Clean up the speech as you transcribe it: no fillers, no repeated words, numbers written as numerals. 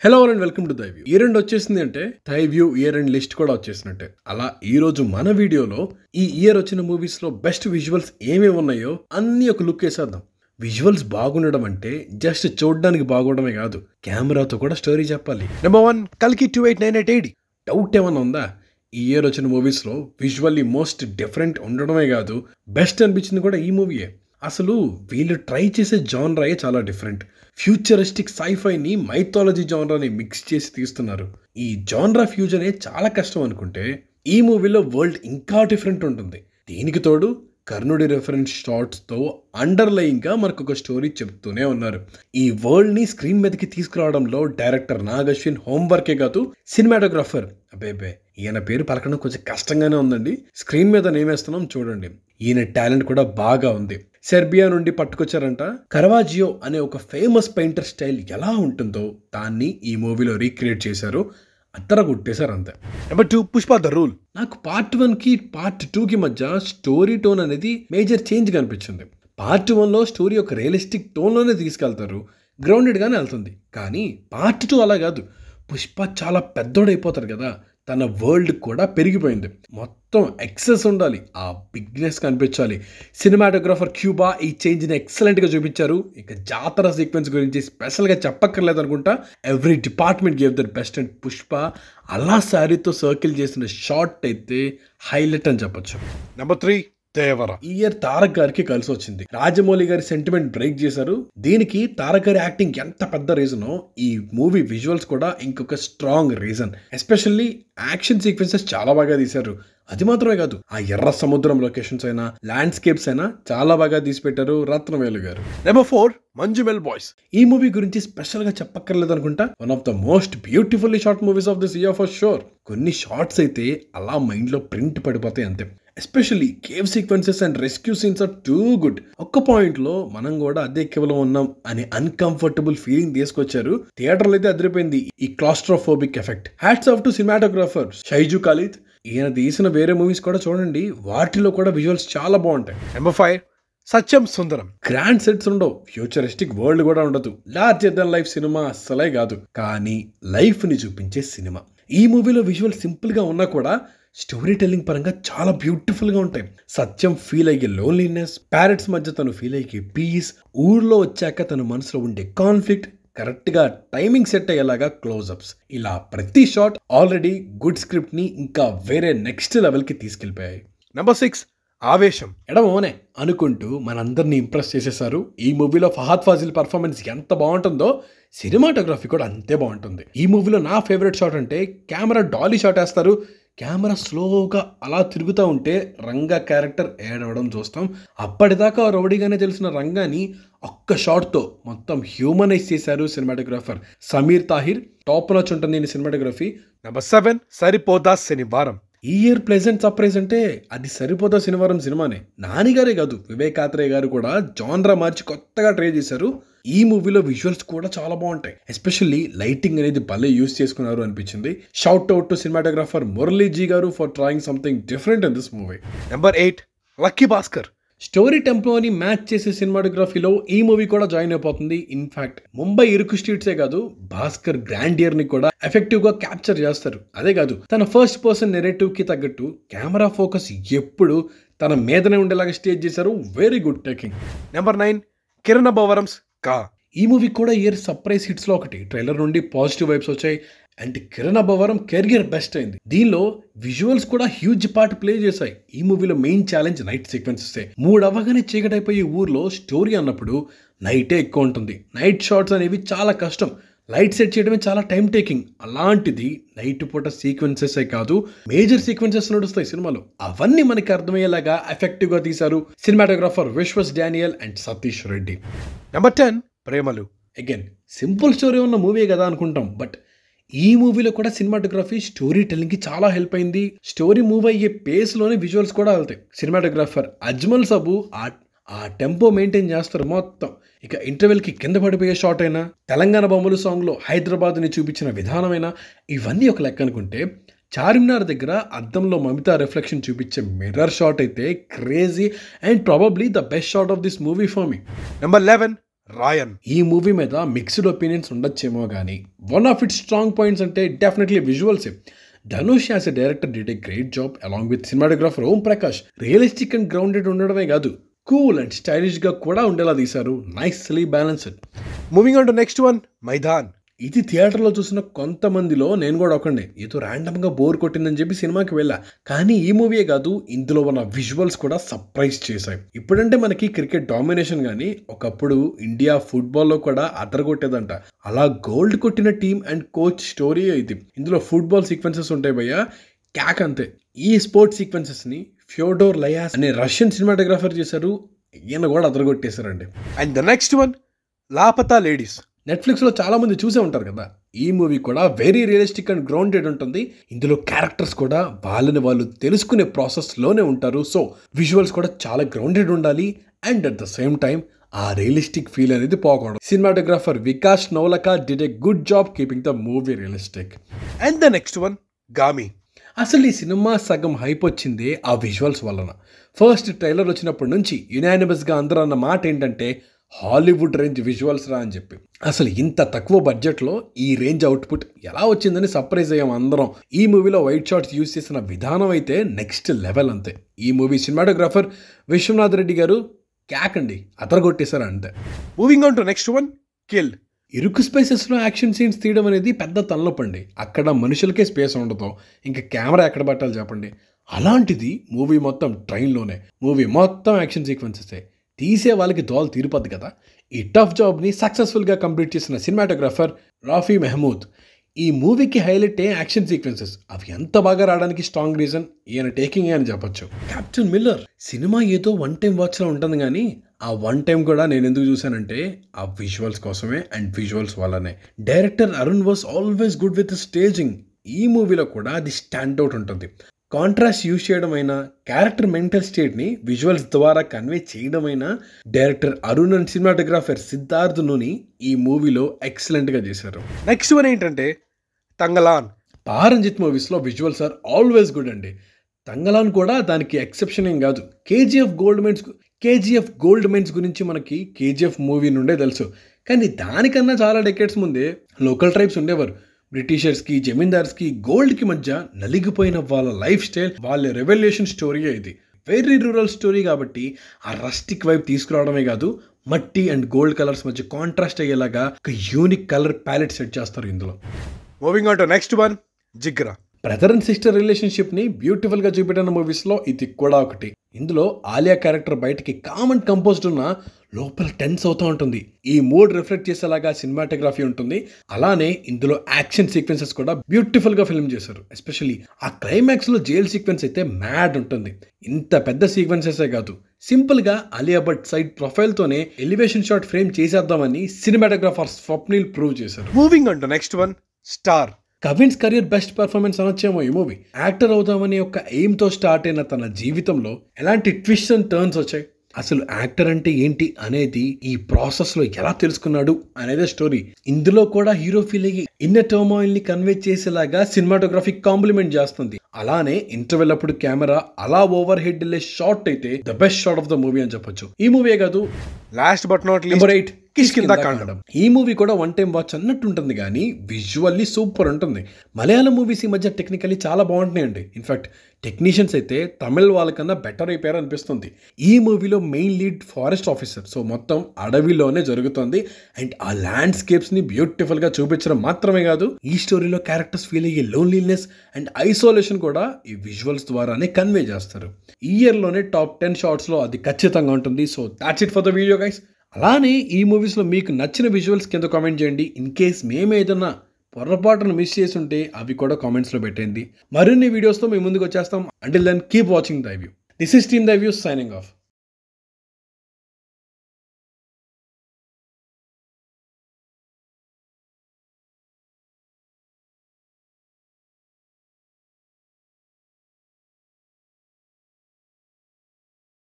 Hello and welcome to Thyview. Year end వచ్చేసింది అంటే Thyview year end list కూడా వచ్చేసినట్టే. అలా ఈ రోజు మన వీడియోలో ఈ ఇయర్ వచ్చిన మూవీస్ లో బెస్ట్ విజువల్స్ ఏమేమి ఉన్నాయో అన్ని ఒక లుక్ వేసేద్దాం. విజువల్స్ బాగుండడం అంటే జస్ట్ చూడడానికి బాగుండడమే కాదు, కెమెరాతో కూడా స్టోరీ చెప్పాలి. నెంబర్ 1 కల్కి 2898 డౌట్ ఏమన్నా ఉందా? ఈ ఇయర్ వచ్చిన మూవీస్ లో విజువల్లీ మోస్ట్ డిఫరెంట్ ఉండడమే కాదు, బెస్ట్ అనిపించింది కూడా ఈ మూవీయే. అసలు వీళ్ళు ట్రై చేసే జానరాయే చాలా డిఫరెంట్. ఫ్యూచరిస్టిక్ సైఫైని మైథాలజీ జానరాని మిక్స్ చేసి తీస్తున్నారు. ఈ జానరా ఫ్యూజనే చాలా కష్టం అనుకుంటే ఈ మూవీలో వరల్డ్ ఇంకా డిఫరెంట్ ఉంటుంది. దీనికి తోడు కర్ణుడి రెఫరెన్స్ షార్ట్స్తో అండర్లయింగ్గా మనకు ఒక స్టోరీ చెప్తూనే ఉన్నారు. ఈ వరల్డ్ని స్క్రీన్ మీదకి తీసుకురావడంలో డైరెక్టర్ నాగ్ అశ్విన్ హోంవర్కే కాదు, సినిమాటోగ్రాఫర్ అబ్బే ఈయన పేరు పలకడం కొంచెం కష్టంగానే ఉందండి. స్క్రీన్ మీద నేమేస్తున్నాం చూడండి. ఈయన టాలెంట్ కూడా బాగా ఉంది. సెర్బియా నుండి పట్టుకొచ్చారంట. కరవాజియో అనే ఒక ఫేమస్ పెయింటర్ స్టైల్ ఎలా ఉంటుందో దాన్ని ఈ మూవీలో రీక్రియేట్ చేశారు. అత్తర కొట్టేశారు అంతే. Number 2 Pushpa the rule. నాకు పార్ట్ 1కి పార్ట్ 2కి మధ్య స్టోరీ టోన్ అనేది మేజర్ చేంజ్ కనిపించింది. పార్ట్ 1లో స్టోరీ ఒక రియలిస్టిక్ టోన్లోనే తీసుకెళ్తారు, గ్రౌండెడ్గానే వెళ్తుంది. కానీ పార్ట్ 2 అలా కాదు. పుష్ప చాలా పెద్దోడైపోతారు కదా, తన వరల్డ్ కూడా పెరిగిపోయింది. మొత్తం ఎక్సెస్ ఉండాలి, ఆ బిగ్నెస్ కనిపించాలి. సినిమాటోగ్రాఫర్ క్యూబా ఈ చేంజ్ని ఎక్సలెంట్గా చూపించారు. ఇక జాతర సీక్వెన్స్ గురించి స్పెషల్గా చెప్పక్కర్లేదు అనుకుంటా. Every department gave there best. And Pushpa అలా శారీతో సర్కిల్ చేసిన షార్ట్ అయితే హైలైట్ అని చెప్పొచ్చు. నెంబర్ 3 దేవర. ఈ ఇయర్ తారక్ గారికి కలిసి వచ్చింది. రాజమౌళి గారి సెంటిమెంట్ బ్రేక్ చేశారు. దీనికి తారక్ గారి యాక్టింగ్ ఎంత పెద్ద రీజనో ఈ మూవీ విజువల్స్ కూడా ఇంకొక strong reason. Especially action sequences చాలా బాగా తీశారు. అది మాత్రమే కాదు, ఆ ఎర్ర సముద్రం లొకేషన్స్ అయినా ల్యాండ్స్కేప్స్ అయినా చాలా బాగా తీసిపెట్టారు రత్నవేలు గారు. Number 4 Manjummel boys. ఈ మూవీ గురించి స్పెషల్ గా చెప్పక్కర్లేదు అనుకుంటా. One of the most beautifully shot movies of this year for sure. కొన్ని షార్ట్స్ అయితే అలా మైండ్ లో ప్రింట్ పడిపోతాయి అంతే. Especially cave sequences and rescue scenes are too good. ఒక్క పాయింట్ లో మనం కూడా అదే కేవలం ఉన్నాం అని అన్కంఫర్టబుల్ ఫీలింగ్ తీసుకొచ్చారు. థియేటర్లో అయితే అదిరిపోయింది ఈ claustrophobic effect. Hats off to cinematographer Shyju Khalid. ఈయన తీసిన వేరే మూవీస్ కూడా చూడండి, వాటిలో కూడా విజువల్స్ చాలా బాగుంటాయి. నెంబర్ 5 సత్యం సుందరం. గ్రాండ్ సెట్స్ ఉండవు, ఫ్యూచరిస్టిక్ వరల్డ్ కూడా ఉండదు, లార్జర్ దెన్ లైఫ్ సినిమా అస్సలే కాదు, కానీ లైఫ్ ని చూపించే సినిమా. ఈ మూవీలో విజువల్ సింపుల్ గా ఉన్నా కూడా స్టోరీ టెల్లింగ్ పరంగా చాలా బ్యూటిఫుల్ గా ఉంటాయి. సత్యం ఫీల్ అయ్యే లోన్లీనెస్, ప్యారెట్స్ మధ్య తను ఫీల్ అయ్యే పీస్, ఊర్లో వచ్చాక తన మనసులో ఉండే కాన్ఫ్లిక్ట్, కరెక్ట్ గా టైమింగ్ సెట్ అయ్యేలాగా క్లోజ్అప్స్, ఇలా ప్రతి షాట్ ఆల్రెడీ గుడ్ స్క్రిప్ట్ ని ఇంకా వేరే నెక్స్ట్ లెవెల్ కి తీసుకెళ్లిపోయాయి. నెంబర్ 6 ఆవేశం. ఎడమోనే అనుకుంటూ మనందరినీ ఇంప్రెస్ చేసేసారు. ఈ మూవీలో ఫహద్ ఫాజిల్ పర్ఫార్మెన్స్ ఎంత బాగుంటుందో సినిమాటోగ్రఫీ కూడా అంతే బాగుంటుంది. ఈ మూవీలో నా ఫేవరెట్ షాట్ అంటే కెమెరా డాలీ షాట్ వేస్తారు. కెమెరా స్లోగా అలా తిరుగుతూ ఉంటే రంగా క్యారెక్టర్ ఏడవడం చూస్తాం. అప్పటిదాకా రౌడీగానే తెలిసిన రంగాని ఒక్క షాట్తో మొత్తం హ్యూమనైజ్ చేశారు cinematographer Sameer Tahir. Top notch ఉంటుంది సినిమాటోగ్రఫీ. నెంబర్ 7 సరిపోదా శనివారం. ఈ ఇయర్ ప్లెజెంట్ సర్ప్రైజ్ అంటే అది సరిపోదా శనివారం సినిమానే. నానిగారే కాదు, వివేక్ ఆత్రేయ గారు కూడా జాన్రా మార్చి కొత్తగా ట్రై చేశారు. ఈ మూవీలో విజువల్స్ కూడా చాలా బాగుంటాయి. ఎస్పెషల్లీ లైటింగ్ అనేది భలే యూజ్ చేసుకున్నారు అనిపించింది. షౌట్ అవుట్ టు సినిమాటోగ్రాఫర్ మురళీజీ గారు for trying something different in this movie. Number 8 lucky Bhaskar. Story టెంపోని match చేసే సినిమాటోగ్రఫీలో ఈ మూవీ కూడా జాయిన్ అయిపోతుంది. ఇన్ఫాక్ట్ ముంబై ఇరుకు స్ట్రీట్సే కాదు, భాస్కర్ గ్రాండియర్ ని కూడా ఎఫెక్టివ్ గా క్యాప్చర్ చేస్తారు. అదే కాదు, తన ఫస్ట్ పర్సన్ నెరేటివ్ కి తగ్గట్టు కెమెరా ఫోకస్ ఎప్పుడు తన మీదనే ఉండేలాగా స్టేజ్ చేశారు. Very good taking. Number 9 Kiran Abbavaram's Ka. ఈ మూవీ కూడా ఇయర్ సర్ప్రైజ్ హిట్స్ లో ఒకటి. ట్రైలర్ నుండి పాజిటివ్ వైబ్స్ వచ్చాయి and Kiran Abbavaram career best అయింది. దీనిలో విజువల్స్ కూడా హ్యూజ్ పార్ట్ ప్లే చేశాయి. ఈ మూవీలో మెయిన్ ఛాలెంజ్ నైట్ సీక్వెన్సెస్. 3 అవ్వగానే చీకటైపోయి ఊర్లో స్టోరీ అన్నప్పుడు నైటే ఎక్కువ ఉంటుంది. నైట్ షాట్స్ అనేవి చాలా కష్టం, లైట్ సెట్ చేయడమే చాలా టైం టేకింగ్. అలాంటిది నైట్ పూట సీక్వెన్సెస్ కాదు, మేజర్ సీక్వెన్సెస్ నడుస్తాయి సినిమాలో. అవన్నీ మనకి అర్థమయ్యేలాగా ఎఫెక్టివ్ గా తీశారు cinematographer విశ్వస్ Daniel and Satish Reddy. Number 10 ప్రేమలు. అగైన్ సింపుల్ స్టోరీ ఉన్న మూవీ కదా అనుకుంటాం, బట్ ఈ మూవీలో కూడా సినిమాటోగ్రఫీ స్టోరీ టెల్లింగ్ కి చాలా హెల్ప్ అయింది. స్టోరీ మూవ్ అయ్యే పేస్ లోనే విజువల్స్ కూడా వెళ్తాయి. సినిమాటోగ్రాఫర్ అజ్మల్ సబు ఆ టెంపో మెయింటైన్ చేస్తారు మొత్తం. ఇక ఇంటర్వెల్ కి కింద పడిపోయే షాట్ అయినా, తెలంగాణ బొమ్మలు సాంగ్ లో హైదరాబాద్ ని చూపించిన విధానమైనా, ఇవన్నీ ఒక లెక్క అనుకుంటే చార్మినార్ దగ్గర అద్దంలో మమితా రిఫ్లెక్షన్ చూపించే మిర్రర్ షాట్ అయితే crazy and probably the best shot of this movie for me. Number 11 Raayan. ఈ మూవీ మీద మిక్స్డ్ ఒపీనియన్స్ ఉండొచ్చేమో కానీ one of its strong points అంటే definitely visuals. Dhanush as a director did a great job along with cinematographer Om Prakash. Realistic and grounded ఉండడమే కాదు, cool and stylish గా కూడా ఉండేలా తీశారు. Nicely balanced. Moving on to next one, Maidan. ఇది థియేటర్లో చూసిన కొంతమందిలో నేను కూడా ఒకండి. ఏదో ర్యాండమ్గా బోర్ కొట్టిందని చెప్పి సినిమాకి వెళ్ళా. కానీ ఈ మూవీయే కాదు, ఇందులో ఉన్న విజువల్స్ కూడా సర్ప్రైజ్ చేశాయి. ఇప్పుడంటే మనకి క్రికెట్ డామినేషన్ కానీ ఒకప్పుడు ఇండియా ఫుట్బాల్లో కూడా అదరగొట్టేదంట. అలా గోల్డ్ కొట్టిన టీమ్ అండ్ కోచ్ స్టోరీ ఇది. ఇందులో ఫుట్బాల్ సీక్వెన్సెస్ ఉంటాయి భయ్యా, క్యాక్ అంతే. ఈ స్పోర్ట్స్ సీక్వెన్సెస్ని ఫ్యోడోర్ లయాస్ అనే రష్యన్ సినిమాటోగ్రాఫర్ చేశారు. ఈయన కూడా అదరగొట్టేశారండి. And the next one, Laapataa Ladies. నెట్ఫ్లిక్స్లో చాలా మంది చూసే ఉంటారు కదా. ఈ మూవీ కూడా వెరీ రియలిస్టిక్ అండ్ గ్రౌండెడ్ ఉంటుంది. ఇందులో క్యారెక్టర్స్ కూడా వాళ్ళని వాళ్ళు తెలుసుకునే ప్రాసెస్లోనే ఉంటారు. సో విజువల్స్ కూడా చాలా గ్రౌండెడ్ ఉండాలి and at the same time ఆ రియలిస్టిక్ ఫీల్ అనేది పోకూడదు. Cinematographer Vikas Naulakha did a good job keeping the movie realistic. And the next one, Gaami. అసలు ఈ సినిమా సగం హైప్ వచ్చిందే ఆ విజువల్స్ వలన. ఫస్ట్ ట్రైలర్ వచ్చినప్పటి నుంచి యునానిమస్గా అందరూ అన్న మాట ఏంటంటే హాలీవుడ్ రేంజ్ విజువల్స్ రా అని చెప్పి. అసలు ఇంత తక్కువ బడ్జెట్లో ఈ రేంజ్ అవుట్పుట్ ఎలా వచ్చిందని సర్ప్రైజ్ అయ్యాం అందరం. ఈ మూవీలో వైట్ షాట్స్ యూజ్ చేసిన విధానం అయితే నెక్స్ట్ లెవెల్ అంతే. ఈ మూవీ సినిమాటోగ్రాఫర్ విశ్వనాథ్ రెడ్డి గారు క్యాక్ అండి, అదరగొట్టేశారు అంతే. Moving on to next one, kill. ఇరుకు స్పేసెస్లో యాక్షన్ సీన్స్ తీయడం అనేది పెద్ద తలనొప్పండి. అక్కడ మనుషులకే స్పేస్ ఉండదు, ఇంకా కెమెరా ఎక్కడ పట్టాలి చెప్పండి. అలాంటిది మూవీ మొత్తం ట్రైన్లోనే, మూవీ మొత్తం యాక్షన్ సీక్వెన్సెసే. తీసే వాళ్ళకి దోలు తీరిపోద్ది కదా. ఈ టఫ్ జాబ్ని సక్సెస్ఫుల్గా కంప్లీట్ చేసిన సినిమాటోగ్రాఫర్ రాఫీ మెహమూద్. ఈ మూవీకి హైలైట్ యాక్షన్ సీక్వెన్సెస్. అవి ఎంత బాగా రావడానికి స్ట్రాంగ్ రీజన్ ఈయన టేకింగ్ అని చెప్పొచ్చు. కెప్టెన్ మిల్లర్ సినిమా ఏదో వన్ టైం వాచ్లో ఉంటుంది కానీ ఆ వన్ టైం కూడా నేను ఎందుకు చూశానంటే ఆ విజువల్స్ కోసమే అండ్ విజువల్స్ వల్లనే. Director Arun was always good with staging. ఈ మూవీలో కూడా అది స్టాండ్అవుట్ ఉంటుంది. కాంట్రాస్ట్ యూజ్ చేయడమైనా, క్యారెక్టర్ మెంటల్ స్టేట్ని విజువల్స్ ద్వారా కన్వే చేయడమైనా director Arun and cinematographer Siddharth Nooni ఈ మూవీలో ఎక్సలెంట్గా చేశారు. నెక్స్ట్ వన్ ఏంటంటే తంగలాన్. పారంజిత్ మూవీస్లో విజువల్స్ ఆర్ ఆల్వేస్ గుడ్ అండి. తంగలాన్ కూడా దానికి ఎక్సెప్షన్ ఏం కాదు. కేజీఎఫ్ గోల్డ్ మెన్స్ గురించి మనకి కేజీఎఫ్ మూవీ నుండే తెలుసు. కానీ దానికన్నా చాలా డెకేడ్స్ ముందే లోకల్ ట్రైబ్స్ ఉండేవారు. బ్రిటిషర్స్కి, జమీందార్స్కి, గోల్డ్కి మధ్య నలిగిపోయిన వాళ్ళ లైఫ్ స్టైల్, వాళ్ళ రెవల్యూషన్ స్టోరీ ఇది. వెరీ రూరల్ స్టోరీ కాబట్టి ఆ రస్టిక్ వైబ్ తీసుకురావడమే కాదు, మట్టి అండ్ గోల్డ్ కలర్స్ మధ్య కాంట్రాస్ట్ అయ్యేలాగా ఒక యూనిక్ కలర్ ప్యాలెట్ సెట్ చేస్తారు ఇందులో. Moving on to next one, Jigra. Brother and sister రిలేషన్షిప్ని బ్యూటిఫుల్గా చూపెట్టిన మూవీస్లో ఇది కూడా ఒకటి. ఇందులో ఆలియా క్యారెక్టర్ బయటకి కామన్ కంపోజ్డ్ ఉన్న లోపల టెన్స్ అవుతూ ఉంటుంది. ఈ మూడ్ రిఫ్లెక్ట్ చేసేలాగా సినిమాటోగ్రఫీ ఉంటుంది. అలానే ఇందులో యాక్షన్ సీక్వెన్సెస్ కూడా బ్యూటిఫుల్గా ఫిల్మ్ చేశారు. ఎస్పెషల్లీ ఆ క్లైమాక్స్లో జైల్ సీక్వెన్స్ అయితే మ్యాడ్ ఉంటుంది. ఇంత పెద్ద సీక్వెన్సెసే కాదు, సింపుల్గా ఆలియా భట్ సైడ్ ప్రొఫైల్తోనే ఎలివేషన్ షాట్ ఫ్రేమ్ చేసేద్దామని సినిమాటోగ్రాఫర్ స్వప్నిల్ ప్రూవ్ చేశారు. Moving on to next one, Star. Kavin's career best performance అనొచ్చేమో ఈ మూవీ. యాక్టర్ అవుదామనే ఒక ఎయిమ్తో స్టార్ట్ అయిన తన జీవితంలో ఎలాంటి ట్విస్ట్ అండ్ టర్న్స్ వచ్చాయి, అసలు యాక్టర్ అంటే ఏంటి అనేది ఈ ప్రాసెస్లో ఎలా తెలుసుకున్నాడు అనేదే స్టోరీ. ఇందులో కూడా హీరో ఫీల్ అయ్యి ఇన్నర్ టర్మాయిల్ ని కన్వే చేసేలాగా సినిమాటోగ్రఫీ కాంప్లిమెంట్ చేస్తుంది. అలానే ఇంటర్వెల్ అప్పుడు కెమెరా అలా ఓవర్ హెడ్ వెళ్ళే షాట్ అయితే the best shot of the movie అని చెప్పొచ్చు. ఈ మూవీ కాదు, last but not least, number 8 కిష్కింధకాండం. ఈ మూవీ కూడా వన్ టైం వాచ్ అన్నట్టు ఉంటుంది కానీ విజువల్లీ సూపర్ ఉంటుంది. మలయాళం మూవీస్ ఈ మధ్య టెక్నికల్లీ చాలా బాగుంటున్నాయండి. ఇన్ఫాక్ట్ టెక్నీషియన్స్ అయితే తమిళ వాళ్ళకన్నా బెటర్ అయిపోయారు అనిపిస్తుంది. ఈ మూవీలో main lead forest officer. So మొత్తం అడవిలోనే జరుగుతుంది అండ్ ఆ ల్యాండ్స్కేప్స్ ని బ్యూటిఫుల్ గా చూపించడం మాత్రమే కాదు, ఈ స్టోరీలో క్యారెక్టర్స్ ఫీల్ అయ్యే లోన్లీనెస్ అండ్ ఐసోలేషన్ కూడా ఈ విజువల్స్ ద్వారానే కన్వే చేస్తారు. ఈ ఇయర్ లోనే టాప్ 10 షార్ట్స్ లో అది ఖచ్చితంగా ఉంటుంది. So that's it for the video guys. అలానే ఈ మూవీస్లో మీకు నచ్చిన విజువల్స్ కింద కామెంట్ చేయండి. ఇన్ కేస్ మేము ఏదన్నా పొరపాటును మిస్ చేసి ఉంటే అవి కూడా కామెంట్స్లో పెట్టండి. మరిన్ని వీడియోస్తో మేము ముందుకు వచ్చేస్తాం. Until then keep watching the view. This is team the view signing of.